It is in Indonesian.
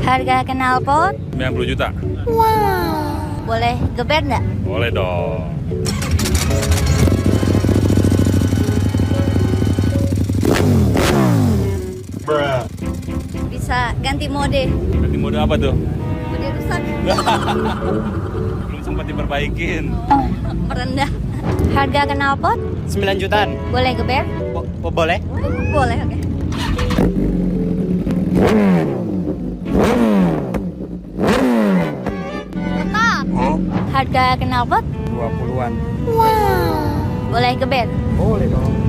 Harga knalpot 90 juta. boleh geber nggak? Boleh dong. Bisa ganti mode. Ganti mode apa tuh? Mode rusak. Belum sempat diperbaikin. Merendah. Harga knalpot 9 jutaan. boleh geber? Boleh? Boleh, oke. Tetap. Harga knalpot 20-an. boleh geber? Boleh dong.